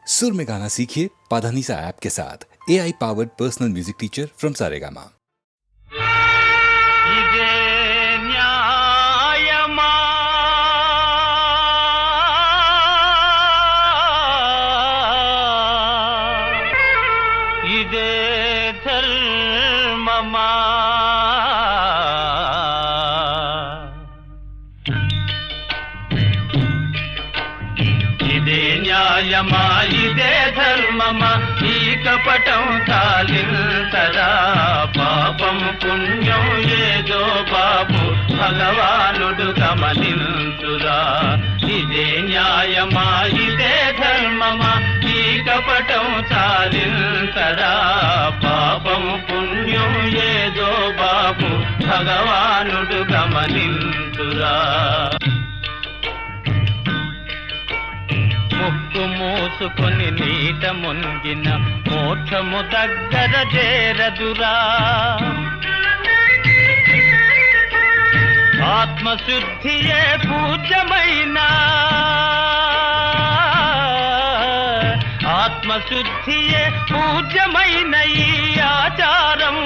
सुर में गाना सीखिए पाधानीसा ऐप के साथ। AI powered personal music teacher from Saregama. ఇదే న్యాయమా ఇదే ధర్మమా ఇదే న్యాయమా ఇదే ధర్మమా ఈ కపటం చాలింతరా పాపం పుణ్యం ఏదో బాబు భగవానుడు గమనించురా ఇదే న్యాయమా ఇదే ధర్మమా ఈ కపటం చాలింతరా పాపం పుణ్యం ఏదో బాబు భగవానుడు గమనించురా ముక్కు మూసుకొని నీట మునిగిన మోక్షము దగ్గర చేరదురా ఆత్మశుద్ధియే పూజ్యమైన ఆత్మశుద్ధియే పూజ్యమైన ఈ ఆచారం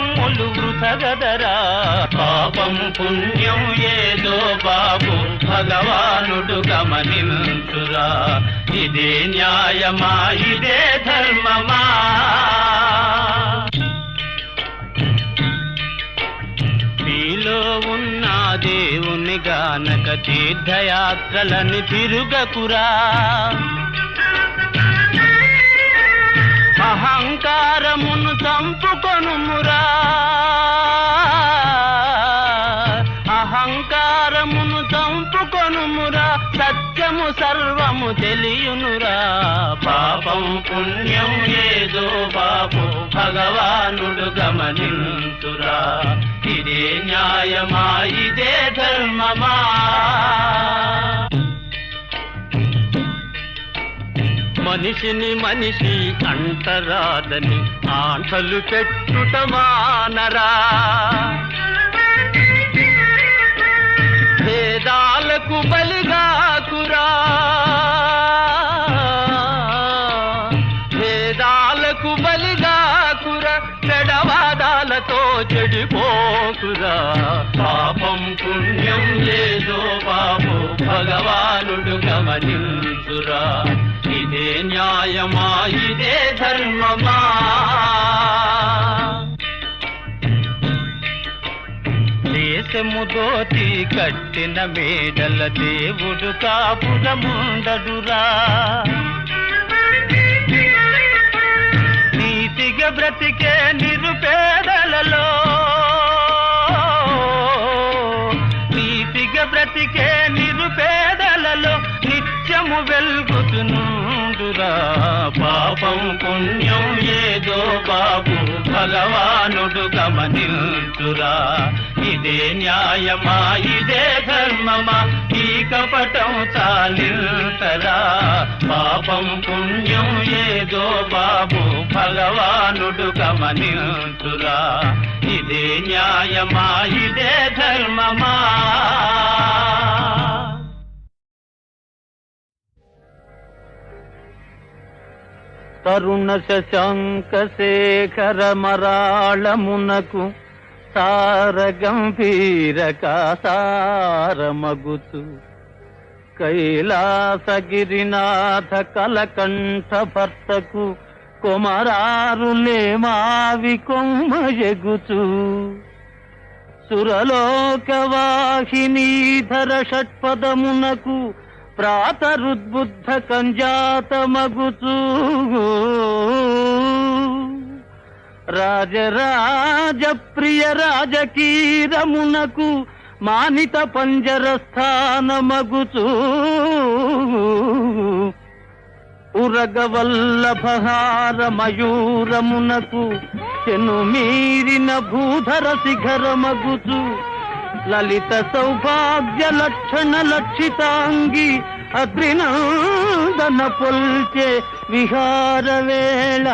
వృథగదరా పాపం పుణ్యం ఏదో బాబు భగవానుడు గమనించురా ఇదే న్యాయమా ఇదే ధర్మమా నీలో ఉన్న దేవుని గానక తీర్థయాత్రలని తిరుగకురా అహంకారమును చంపుకొనుమురా అహంకారమును చంపుకొనుమురా సత్యము సర్వము తెలియునురా పాపం పుణ్యం ఏదో బాబు భగవానుడు గమనించురా ఇదే న్యాయమా ఇదే ధర్మమా మనిషిని మనిషి అంటరాదని ఆంటలు పెట్టుట మానరా భేదాలకు బలిగాకురా భేదాలకు బలిగాకురా చెడవాదాలతో చెడిపోకురా పాపం పుణ్యం లేదో బాబు భగవానుడు గమనించురా ఇదే న్యాయమా ఇదే ధర్మమా దేశము దోతి కట్టిన మేడల దేవుడు కాపురముండడురా నీతిగా బ్రతికే నిరుపేదలలో నీతిగా బ్రతికే నిరుపేదలలో నిత్యము వెల్గుతునుండురా పాపం పుణ్యం ఏదో బాబు భగవానుడు గమనించురా ఇదే న్యాయమా ఇదే ధర్మమా ఈ కపటం చాలింతరా పాపం పుణ్యం ఏదో బాబు భగవానుడు గమనించురా ఇదే న్యాయమా ఇదే ధర్మమా తరుణ శశాంక శేఖర మరాళమునకు సార గంభీర కాసారమగుతు కైలాసగిరినాథ కలకంఠ భర్తకు కొమరారులే మావి కొమ్మ ఎగుచు సురలోకవాహినీధర షట్పదమునకు ప్రాతరుద్బుద్ధ కంజాతమగుచు రాజరాజ ప్రియ రాజకీరమునకు మానిత పంజర స్థానమగుచు ఉరగవల్లభహార మయూరమునకు చెను మీరిన భూధర శిఖరమగుచు లలిత సౌభాగ్య లక్షణ లక్షితాంగి అద్రినందన పొల్చే విహార వేళ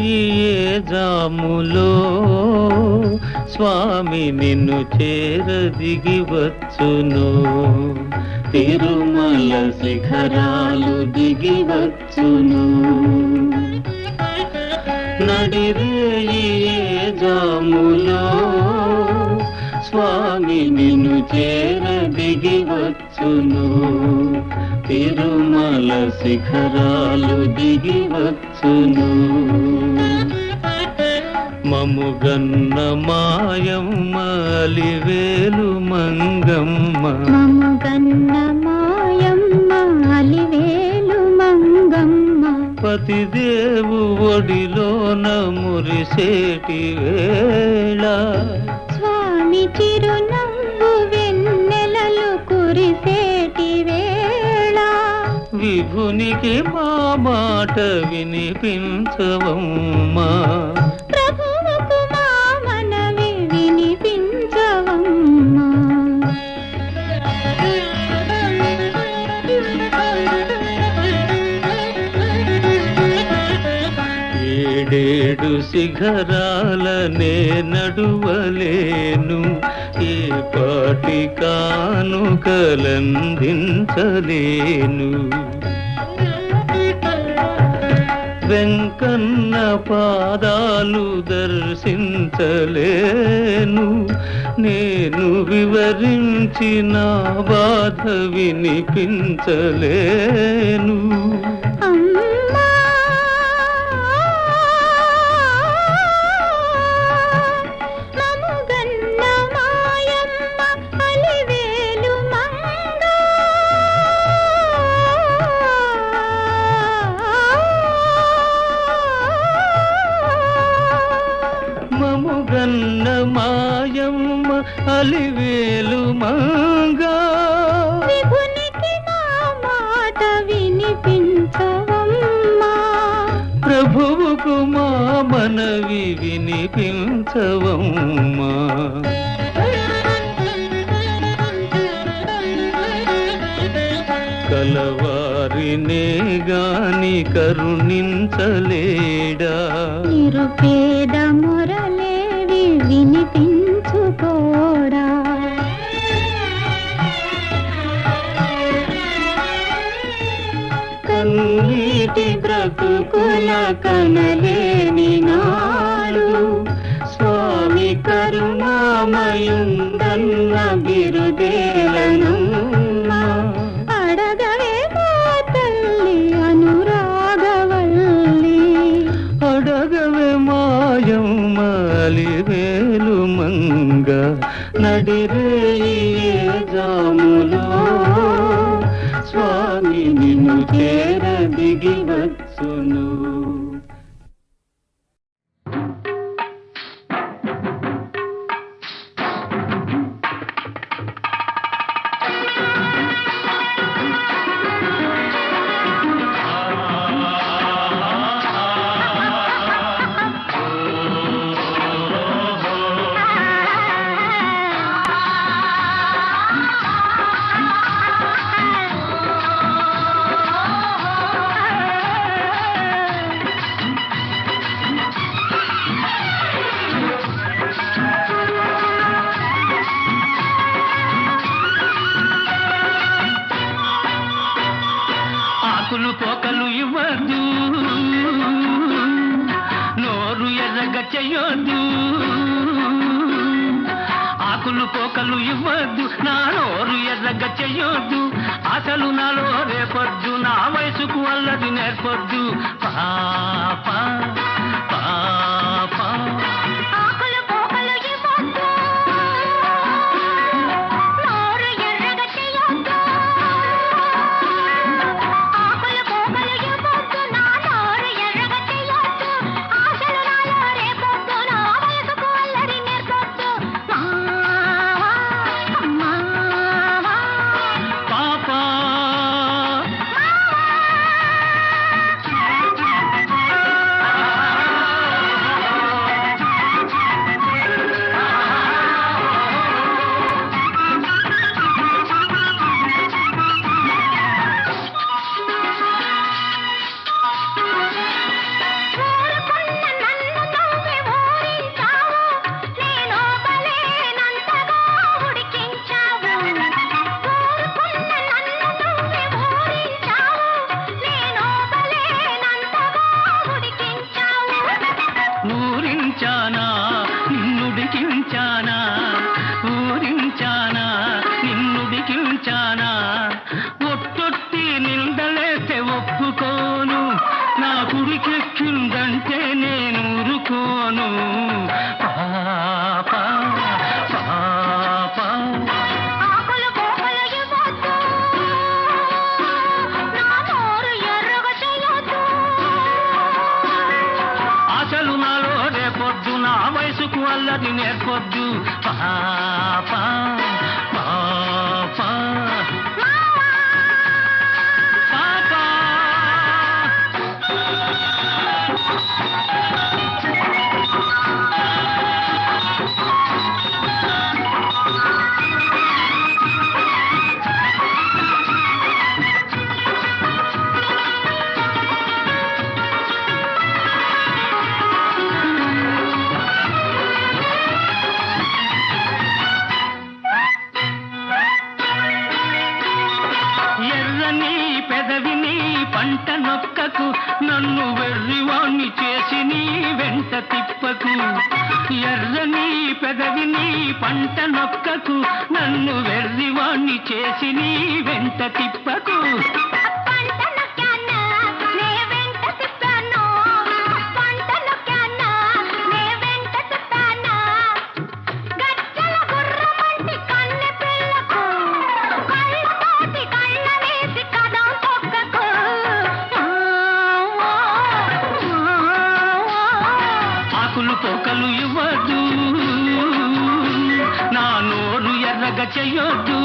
ఏ జాములో స్వామి నిన్ను చేరదిగి వచ్చును తిరుమల శిఖరాలు దిగి వచ్చును నడిరేయి ఏ జాములో స్వామి నిన్ను చేరదిగి వచ్చును తిరుమల శిఖరాలు దిగి వచ్చును మముగన్న మాయమ్మ అలివేలు మంగమ్మ మముగన్న మాయమ్మ అలివేలు మంగమ్మ పతిదేవు ఒడిలోన మురిసేటి వేళ స్వామి చిరునవ్వు వెన్నెలలు కురిసేటి వేళ విభునికి మా మాట వినిపించవమ్మా ప్రభువుకు మా మనవి వినిపించవమ్మా ఏడేడు శిఖరాలనే నడువలేను ఏ పాటి కానుకలందించలేను వెంకన్న పాదాలు దర్శించలేను నేను వివరించిన బాధ వినిపించలేను అమ్మా మముగన్న మాయమ్మ అలివేలు మంగ మముగన్న మాయమ్మ అలివేలు మంగా విభునికి మా మాట వినిపించవమ్మా ప్రభువుకు మా మనవి వినిపించవమ్మా కలవారినే గాని కరుణించలేడా నిరుపేద మొరలేవి వినిపించుకోడా కన్నీటి బ్రతుకుల కనలేని నాడు స్వామి కరుణామయుందన్న బిరుదేలనమ్మా అడగవే మా తల్లి అనురాగవల్లి అడగవే మాయమ్మ అలివేలు మంగ నడిరేయి ఏ జాములో స్వామి నిన్ను చేర దిగి వచ్చును ఆకులు పోకలు ఇవ్వద్దు నోరు ఎర్రగా చెయ్యొద్దు ఆకులు పోకలు ఇవ్వద్దు నా నోరు ఎర్రగా చెయ్యొద్దు అసలు నాలో రేపొద్దు నా వయసుకు అల్లది నేర్పొద్దు పాప పాప ఆకులు పోకలు ఇవ్వొద్దు నోరు ఎర్రగా చెయ్యొద్దు ఆకులు పోకలు ఇవ్వొద్దు నా నోరు ఎర్రగా చెయ్యొద్దు ఆశలు నాలో రేపొద్దు నా వయసుకు అల్లరి నేర్పొద్దు మావా పాప అల్లరి నేర్పొద్దు పాప పాప పాప ఎర్రని పెదవిని పంట నొక్కకు నన్ను వెర్రివాణ్ణి చేసి నీ వెంట తిప్పకు ఎర్రని పెదవిని పంట నొక్కకు నన్ను వెర్రివాణ్ణి చేసి నీ వెంట తిప్పకు ఆకులు పోకలు ఇవ్వద్దు నా నోరు ఎర్రగా చెయ్యొద్దు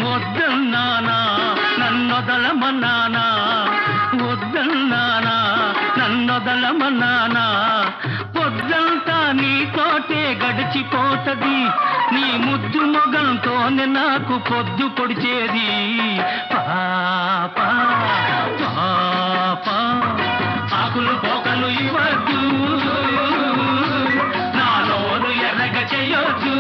వద్దన్నానా నన్నొదలమన్నానా వద్దన్నానా నన్నొదలమన్నానా పొద్దంతా నీతోటే గడిచిపోతది నీ ముద్దు మొగంతోనే నాకు పొద్దు పొడిచేది పాప పాప ఆకులు పోకలు ఇవ్వద్దు నా నోరు ఎర్రగా చెయ్యొద్దు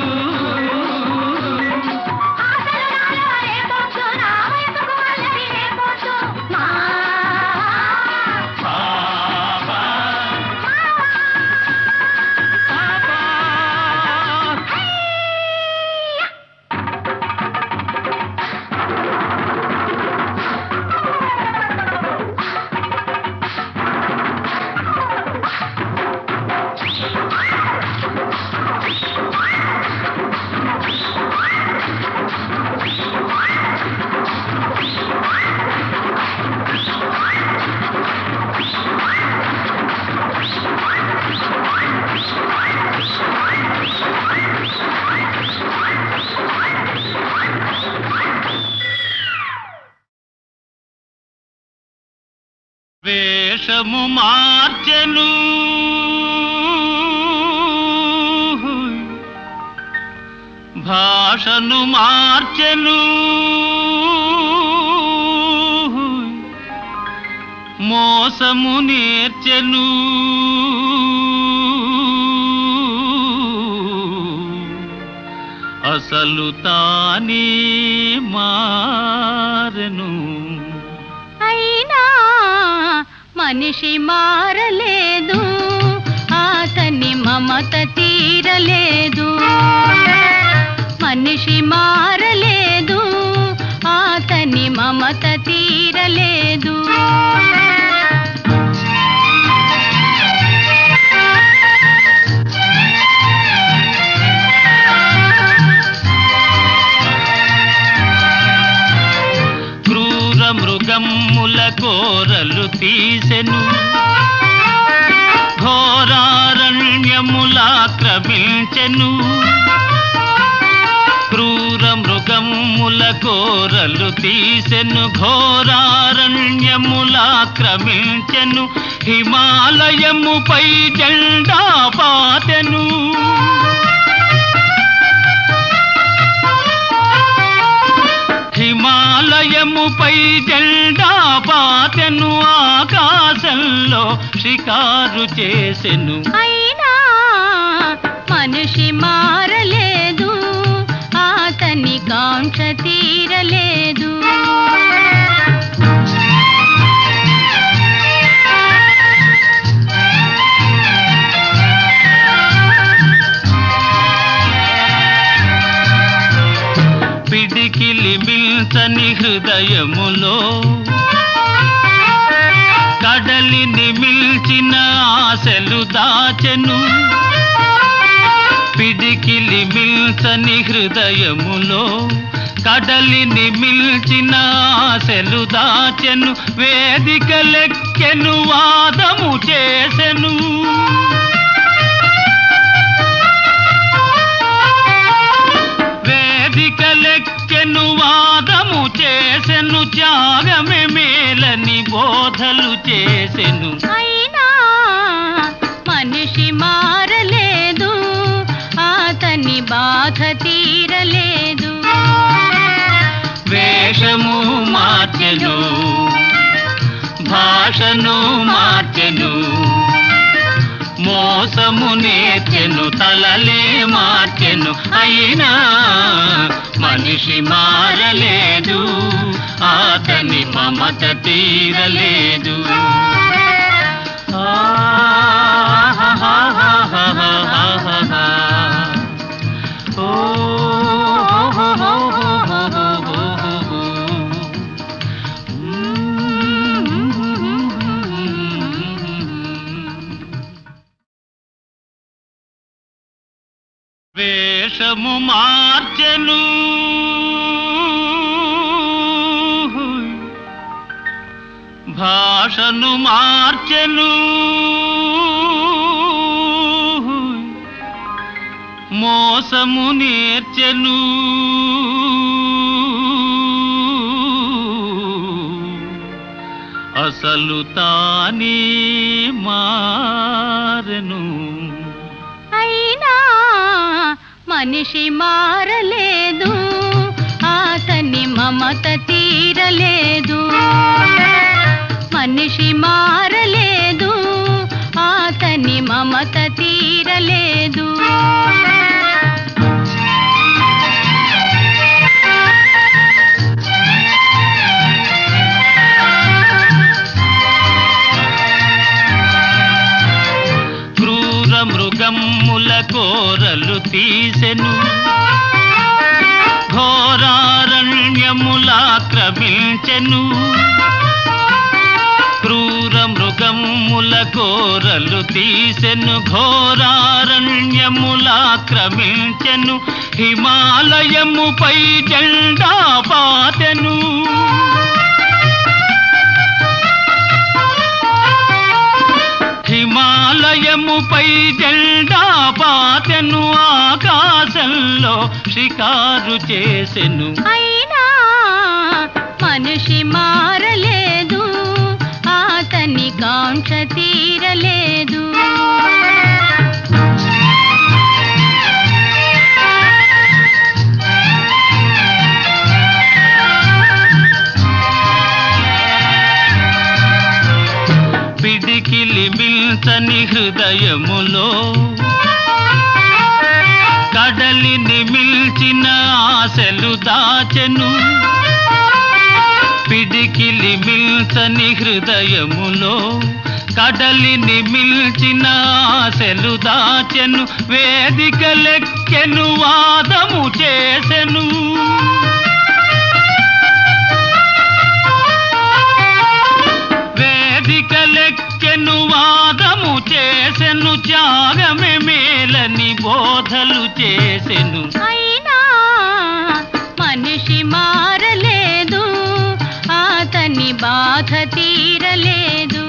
వేషము మార్చెను భాషను మార్చెను మోసము నేర్చెను అసలు తానే మారెను అయినా మనిషి మారలేదు అతని మమత తీరలేదు మనిషి మారలేదు అతని మమత తీరలేదు క్రూర మృగమ్ముల కోరలు తీసెను ఘోరారణ్యములాక్రమించెను క్రూర మృగమ్ముల కోరలు తీసెను ఘోరారణ్యములాక్రమించెను హిమాలయముపై జెండా పాతెను హిమాలయముపై జెండా పాతెను ఆకాశంలో షికారు చేసెను మనిషి మారలేదు అతని కాంక్ష తీరలేదు పిడికిలి మిల్చని హృదయములో కడలిని మిల్చిన ఆశలు దాచెను పిడికిలి మిల్చని హృదయములో కడలిని మిల్చిన ఆశలు దాచెను వేదికలెక్కెను వాదము చేసెను వేదికలెక్కెను వాదము చేసెను త్యాగమే మేలని బోధలు చేసెను అయినా మనిషి మారలేదు అతని బాధ తీరలేదు వేషము మార్చెను భాషను మార్చెను మోసము నేర్చెను తలలే మార్చెను అయినా మనిషి మారలేదు అతని మమత తీరలేదు వేషము మార్చెను భాషను మార్చెను మోసము నేర్చెను అసలు తానే మారెను అయినా మనిషి మారలేదు అతని మమత తీరలేదు మనిషి మారలేదు అతని మమత తీరలేదు క్రూర మృగమ్ముల కోరలు తీసెను ఘోరారణ్యములాక్రమించెను క్రూర మృగమ్ముల కోరలు తీసెను ఘోరారణ్యములాక్రమించెను హిమాలయముపై జెండా పాతెను హిమాలయముపై జెండా పాతెను ఆకాశంలో షికారు చేసెను అయినా మనిషి మారలేదు అతని కాంక్ష తీరలేదు పిడికిలి మిల్చని హృదయములో కడలిని మిల్చిన ఆశలు దాచెను పిడికిలి మిల్చని హృదయములో కడలిని మిల్చిన ఆశలు దాచెను వేదికలెక్కెను వాదము చేసెను వేదికలెక్కెను వాదము చేసెను త్యాగమే మేలని బోధలు చేసెను అయినా మనిషి మారలేదు అతని బాధ తీరలేదు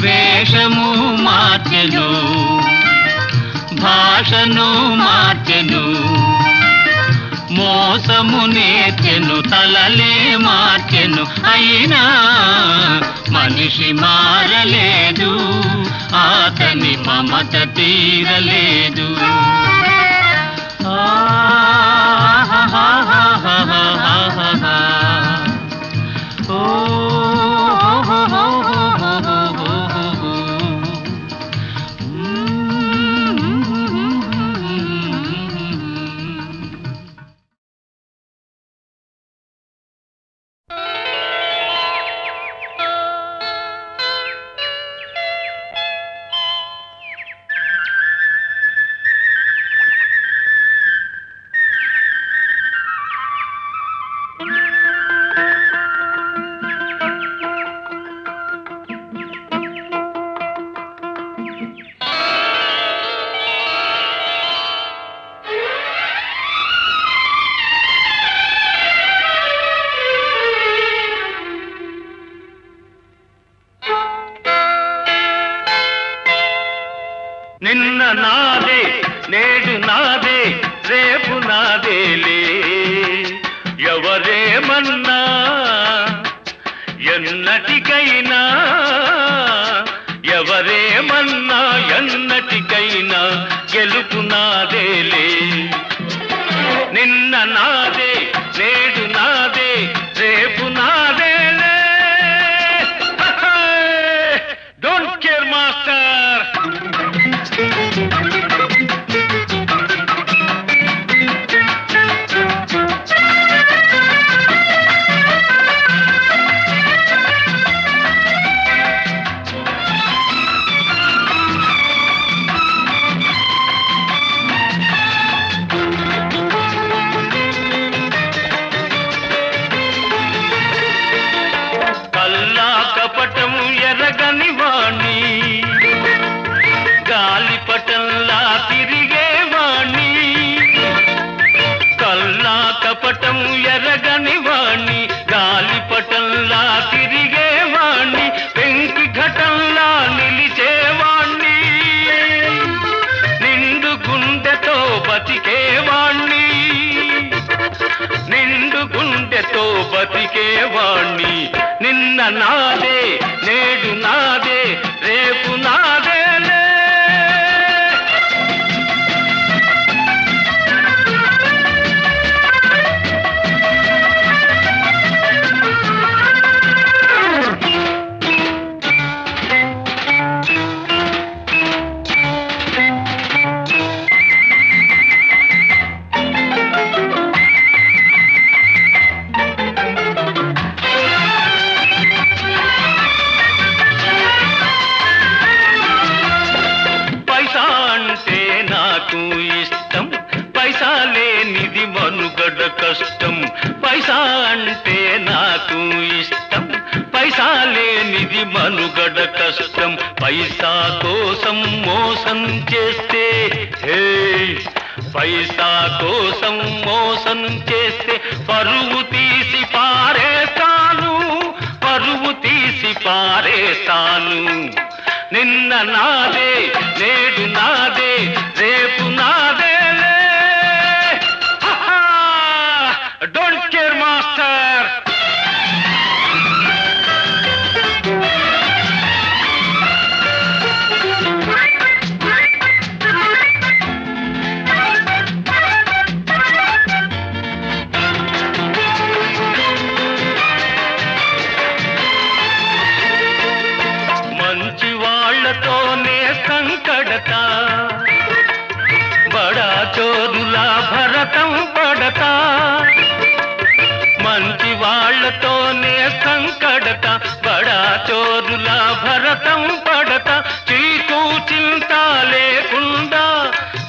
వేషము మార్చెను భాషను మార్చెను మోసము నేర్చెను తలలే మార్చెను అయినా మనిషి మారలేదు అతని మమత తీరలేదు నిన్న నాదే నేడు నాదే రేపు నాదేలే ఎవరేమన్నా ఎన్నటికైనా ఎవరేమన్నా ఎన్నటికైనా గెలుపు నాదేలే నిన్న నాదే నేడు నాదే రేపు నాదేలే డోంట్ కేర్ మాస్టర్ కపటము ఎరగని వాణ్ణి గాలిపటంలా తిరిగేవాణ్ణి కల్లా కపటము ఎరగని వాణ్ణి గాలిపటంలా తిరిగేవాణ్ణి పెంకి ఘటంలా నిలిచేవాణ్ణి నిండు గుండెతో బతికేవాణ్ణి నిండు గుండెతో బతికేవాణ్ణి నిన్న నాదే నేడు నాదే రేపు నాదేలే ఇష్టం పైసా లేనిది మనుగడ కష్టం పైసా అంటే నాకు ఇష్టం పైసా లేనిది మనుగడ కష్టం పైసా కోసం మోసం చేస్తే పైసా కోసం మోసం చేస్తే పరువు తీసి పారేస్తాను పరువు తీసి పారేస్తాను నిన్న నాదే నేడు నాదే రేపు నాదేలే డోంట్ కేర్ మాస్టర్ మంచి వాళ్లతోనే సంకడతా బడా చోరులా భరతం పడతా మంచి వాళ్లతోనే సంకడత బడా చోరులా భరతం పడతా చీకు చింత లేకుండా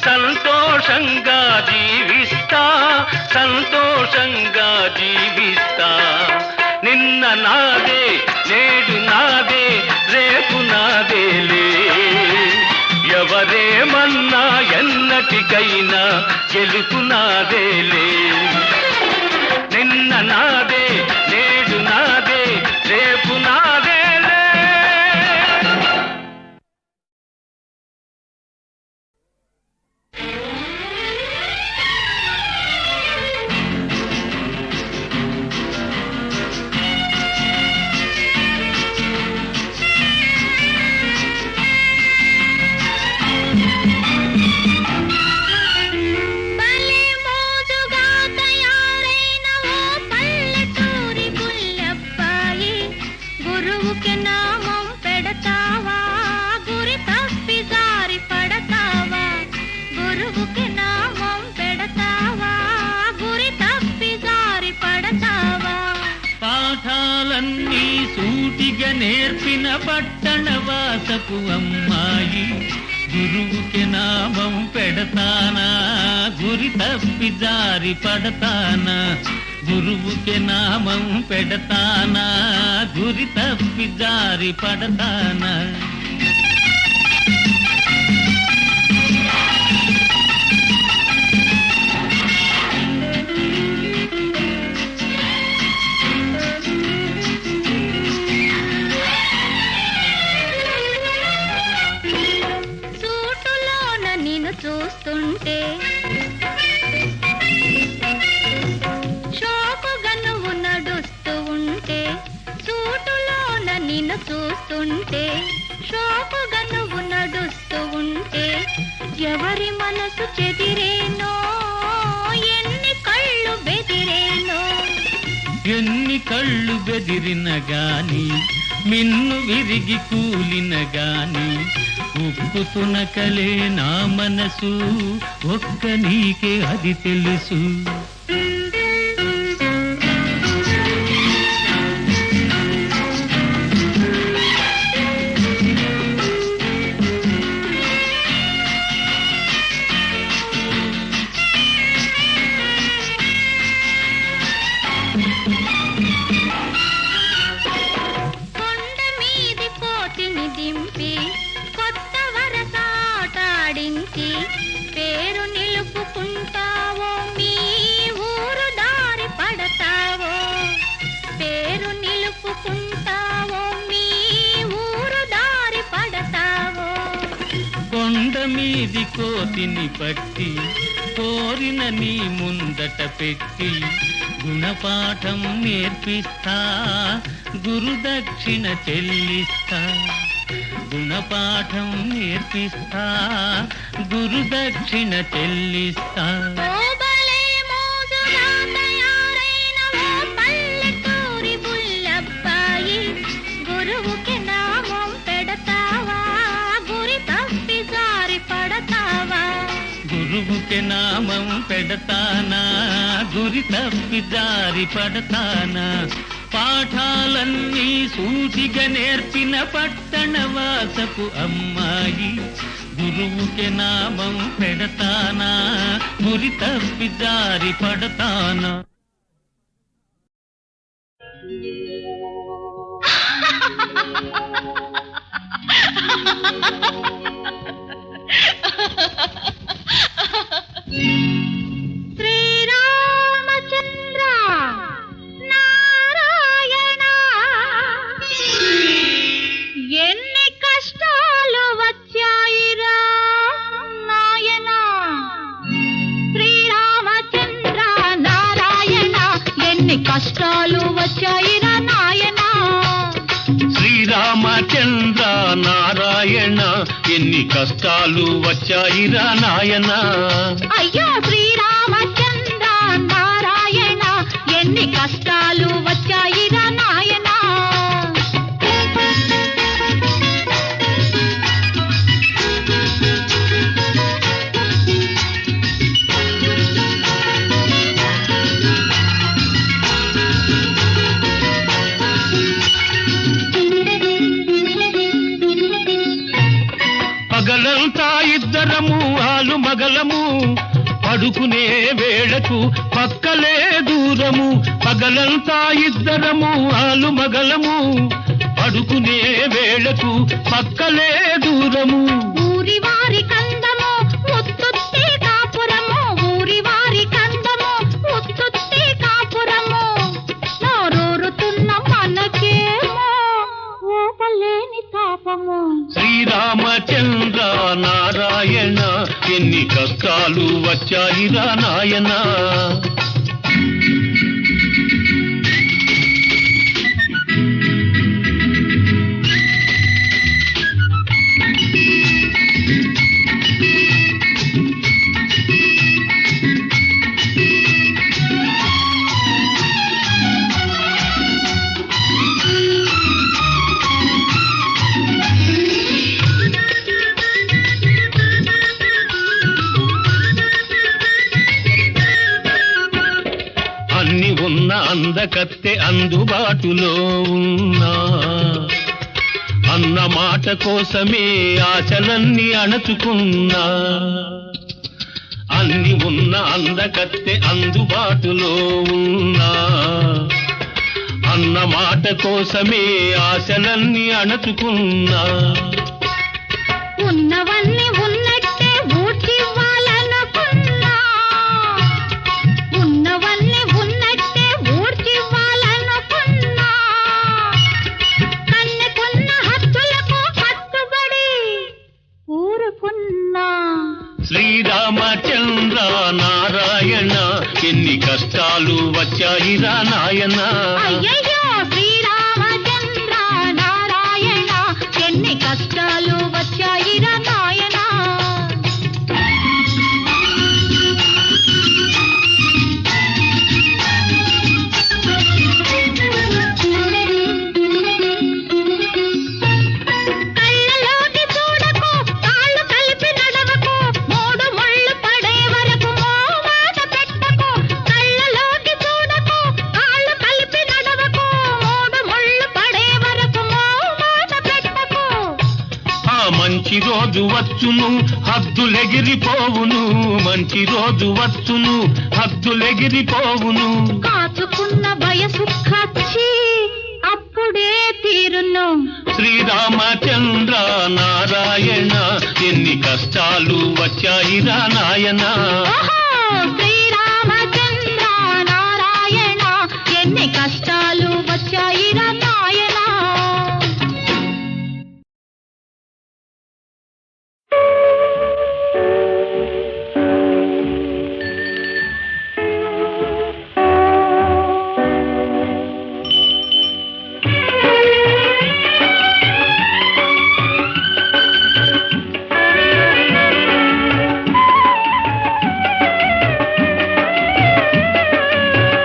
సంతోషంగా జీవిస్తా సంతోషంగా జీవిస్తా నిన్న నాదే నేడు నాదే రేపు నాదేలే ఎవరేమన్నా ఎన్నటికైనా గెలుపు నాదేలే నిన్న నాదే నేడు నాదే రేపు నాదేలే పాఠాలన్నీ సూటిగా నేర్పిన పట్టణవాసపు అమ్మాయి గురువుకి నామం పెడతానా గురి తప్పి జారి పడతానా గురువుకి నామం పెడతానా గురి తప్పి జారి పడతానా సూటులో నిన్ను చూస్తుంటే షోకుగా నువ్వు నడుస్తూ ఉంటే సూటులోన నిన్ను చూస్తుంటే షోకుగా నువ్వు నడుస్తూ ఉంటే ఎవరి మనసు చెదిరేనో ఎన్ని కళ్ళు బెదిరేనో ఎన్ని కళ్ళు బెదిరిన గాని మిన్ను విరిగి కూలిన గాని ఉక్కు తునకలే నా మనసు ఒక్క నీకే అది తెలుసు. పేరు నిలుపుకుంటావో మీ ఊరు దారి పడతావో పేరు నిలుపుకుంటావో మీ ఊరు దారి పడతావో కొండ మీది కోతిని పట్టి కోరిన నీ ముందట పెట్టి గుణపాఠం నేర్పిస్తా గురుదక్షిణ చెల్లిస్తా గుణపాఠం నేర్పిస్తా గురుదక్షిణ చెల్లిస్తా. ఓబలే మోజులా తయారైన ఓ పల్లెటూరి బుల్లబ్బాయి గురువుకి నామం పెడతావా గురి తప్పి జారి పడతావా గురువుకి నామం పెడతానా గురి తప్పి జారి పడతానా పాఠాలన్నీ సూటిగా నేర్పిన పట్టణవాసపు అమ్మాయి గురువుకి నామం పెడతానా గురి తప్పి జారి పడతానా. శ్రీరామచంద్ర నారాయణ ఎన్ని కష్టాలు వచ్చాయిరా నాయనా శ్రీరామచంద్ర నారాయణ ఎన్ని కష్టాలు వచ్చాయిరా నాయనా శ్రీరామచంద్ర నారాయణ ఎన్ని కష్టాలు వచ్చాయిరా నాయనా. అయ్యో శ్రీరామచంద్ర నారాయణ ఎన్ని కష్టాలు వచ్చాయిరా నాయనా పగలంతా ఇద్దరము ఆలు మగలము పడుకునే వేళకు పక్కలే దూరము పగలంతా ఇద్దరము ఆలు మగలము పడుకునే వేళకు పక్కలే దూరము ఊరి వారి కందము ముత్తుత్తి కాపురము ఊరి వారి కందము ముత్తుత్తి కాపురము నోరూరుతున్న మనకేమో ఓపలేని తాపము శ్రీరామచంద్ర నారాయణ ఎన్ని కష్టాలు వచ్చాయిరా నాయనా. అన్ని ఉన్న అందకత్తె అందుబాటులో ఉన్నా అన్న మాట కోసమే ఆశలన్నీ అణచుకున్నా అన్ని ఉన్న అందకత్తె అందుబాటులో ఉన్నా అన్న మాట కోసమే ఆశలన్నీ అణచుకున్నా ఉన్నవన్నీ ఉన్నట్టే ఊడ్చివ్వాలనుకున్నా ఉన్నవన్నీ ఉన్నట్టే ఊడ్చివ్వాలనుకున్నా కన్నెకున్న హద్దులకు కట్టుబడి ఊరుకున్నా శ్రీరామచంద్ర నారాయణ ఎన్ని కష్టాలు వచ్చాయిరా నాయన. అయ్యయ్యో శ్రీరామచంద్ర నారాయణ ఎన్ని కష్టాలు వచ్చాయిరా నాయన. కళ్ళలోకి చూడకు కాళ్ళు కలిపి నడవకు మూడు ముళ్ళు పడే వరకు మోమాట పెట్టకు. కళ్ళలోకి చూడకు కాళ్ళు కలిపి నడవకు మూడు ముళ్ళు పడే వరకు మోమాట పెట్టకు. ఆ మంచి రోజు వచ్చును హద్దులెగిరిపోవును, మంచి రోజు వచ్చును హద్దులెగిరిపోవును. కాచుకున్న వయసు ఖర్చి అప్పుడే తీరును. శ్రీరామచంద్ర నారాయణ ఎన్ని కష్టాలు వచ్చాయిరా నాయన. ఓహో శ్రీరామచంద్ర నారాయణ ఎన్ని కష్టాలు వచ్చాయిరా నాయన.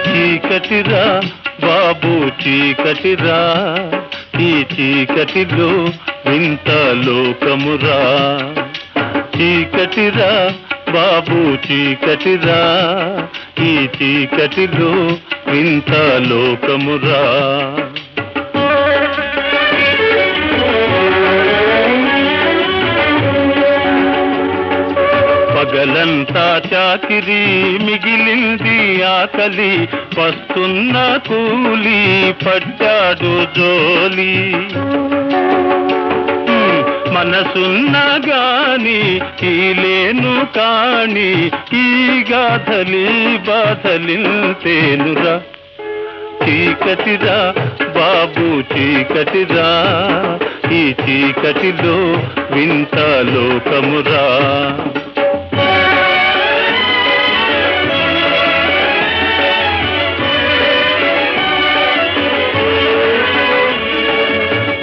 చీకటిరా బాబు చీకటిరా, ఈ చీకటిలో వింత లోకమురా. చీకటిరా బాబు చీకటిరా, ఈ చీకటిలో వింత లోకమురా. పగలంతా చాకిరి మిగిలింది ఆకలి, వస్తున్న కూలి పట్టాడు జోలి. మనసున్న గాని ఈలేను కాని ఈ గాథలి బాధలింతేనురా. చీకటిరా బాబు చీకటిరా, ఈ చీకటిలో వింత లోకమురా.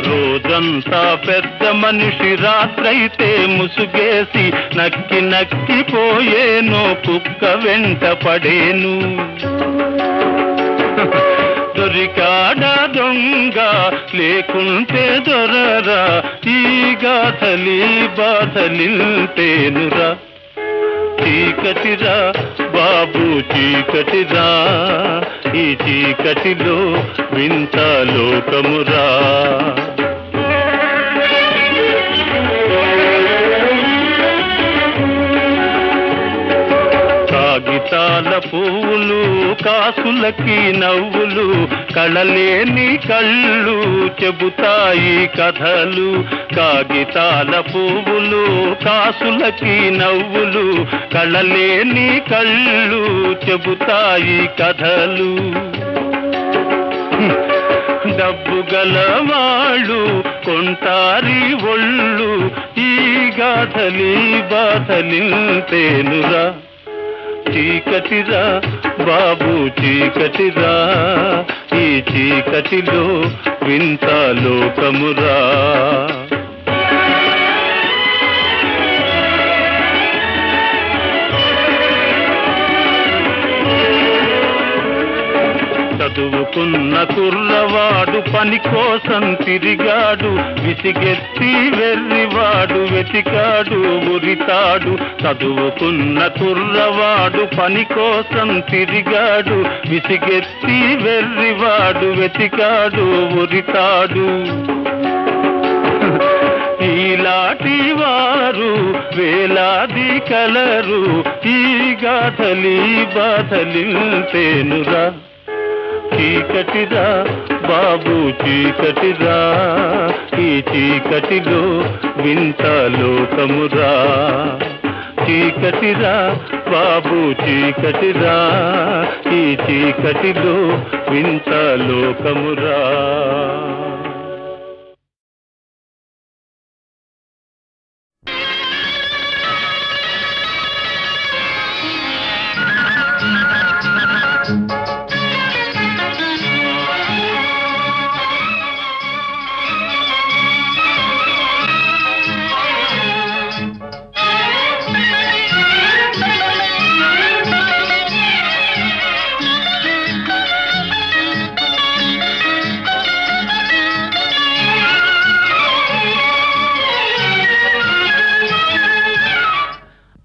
రోజంతా పెద్ద మనిషి రాత్రైతే ముసుగేసి నక్కి నక్కిపోయేనో కుక్క వెంట పడేను. దొరికాడా దొంగ లేకుంటే దొరరా, ఈ గాథలి బాధలింతేనురా. చీకటిరా బాబు చీకటిరా, ఈ చీకటిలో వింత లోకమురా. కాగితాల పువ్వులు కాసులకి నవ్వులు, కళలేని కళ్ళు చెబుతాయి కథలు. కాగితాల పువ్వులు కాసులకి నవ్వులు, కళలేని కళ్ళు చెబుతాయి కథలు. డబ్బు గలవాళ్ళు కొంటారి ఒళ్ళు, ఈ గాథలి బాధలింతేనురా. చీకటిరా బాబు చీకటిరా, ఈ చీకటిలో వింత లోకమురా. చదువుకున్న కుర్రవాడు పని కోసం తిరిగాడు, విసిగెత్తి వెర్రివాడు వెతికాడు ఉరితాడు. చదువుకున్న కుర్రవాడు పని కోసం తిరిగాడు, విసిగెత్తి వెర్రివాడు వెతికాడు ఉరితాడు. ఈలాంటి వారు వేలాది కలరు, ఈ గాథలి బాధలింతేనురా. చీకటిరా బాబు చీకటిరా, ఈ చీకటిలో వింత లోకమురా. చీకటిరా బాబు చీకటిరా, ఈ చీకటిలో వింత లోకమురా.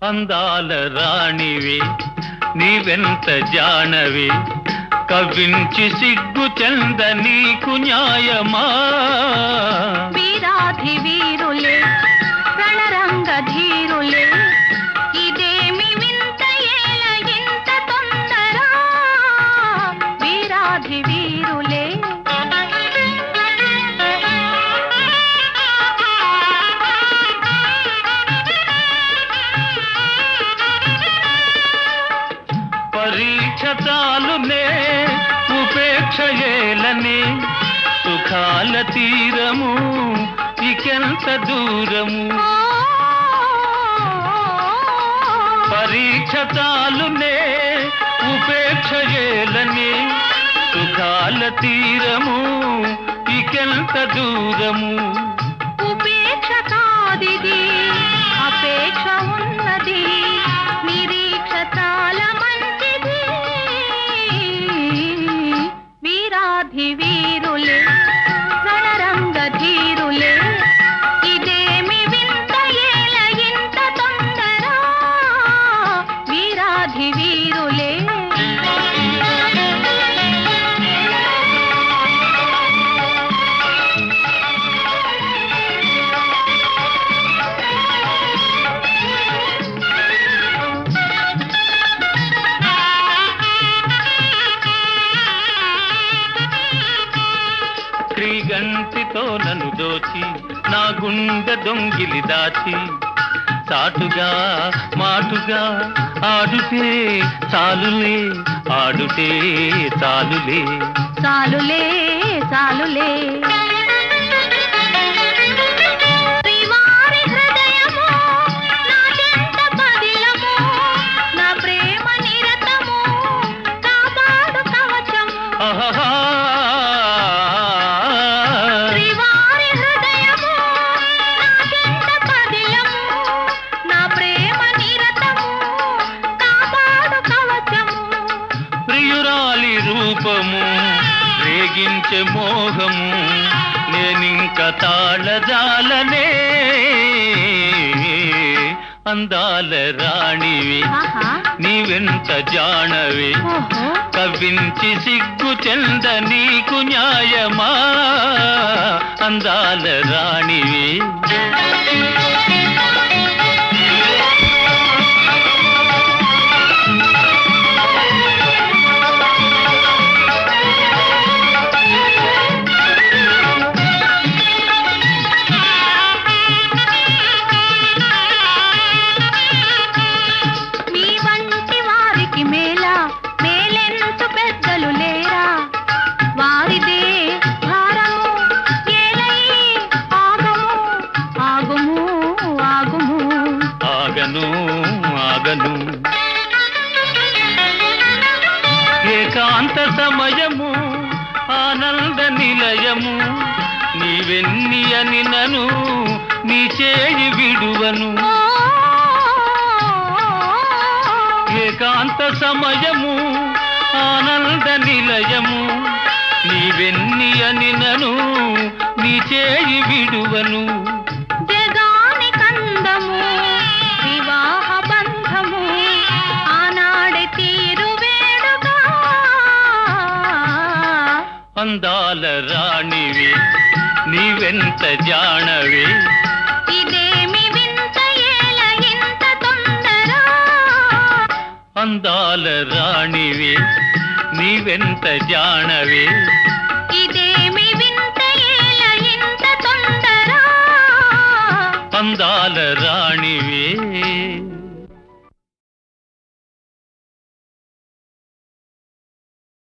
అందాల రాణివి నీవెంత జానవి కవ్వించి సిగ్గు చెంద నీకు న్యాయమా వీరాధి వీరులే రణరంగ ధీరులే ఇదేమి వింత ఏల ఇంత తొందర వీరాధి వీరులే పరీక్ష చాలునే ఉపేక్ష ఏలనే సుఖాల తీరము ఇకెంత దూరము పరీక్ష చాలునే ఉపేక్ష ఏలనే సుఖాల తీరము ఇకెంత దూరము ఉపేక్ష కాదిది అపేక్ష ఉన్నది నిరీక్ష చాలా మంచిది వీరాధి వీరులే రణరంగ ధీరులే ఇదేమి వింత ఏల ఇంత తొందర వీరాధి వీరులే శ్రీగంటితో నన్ను దోచి నా గుండె దొంగిలి దాచి చాటుగా మాటుగా ఆడుతే చాలులే ఆడుతే చాలులే చాలులే చాలులే శ్రీవారి హృదయము నా చెంత పదిలము నా ప్రేమ నిరతము కాపాడు కవచము ఆహా శ్రీవారి హృదయము నా చెంత పదిలము నా ప్రేమ నిరతము కాపాడు కవచము ప్రియురాలి రూపము రేగించే మోహము నేనింక తాళజాలనే అందాల రాణివి ఆహా నీవెంత జానవి ఓహో కవ్వించి సిగ్గు చెంద నీకు న్యాయమా అందాల రాణివి మీ వంటి వారికి మేలెంతు పెద్దలు లేరా వారిదే భారము ఏలై ఆగము ఆగుము ఆగుము ఆగను ఆగను ఏకాంత సమయము ఆనంద నిలయము నీవెన్ని అని నను నీ చేయి విడువను ఏకాంత సమయము ఆనంద నిలయము నీవెన్ని అని నను నీ చేయి విడువను జగాని కందము వివాహ బంధము ఆనాడే తీరు వేడుగా అందాల రాణివి నీవెంత జానవి ఇదేమి వింత ఏల ఇంత తొందర అందాల రాణివి నీవెంత జానవి ఇదేమి వింత ఏల ఇంత తొందర అందాల రాణి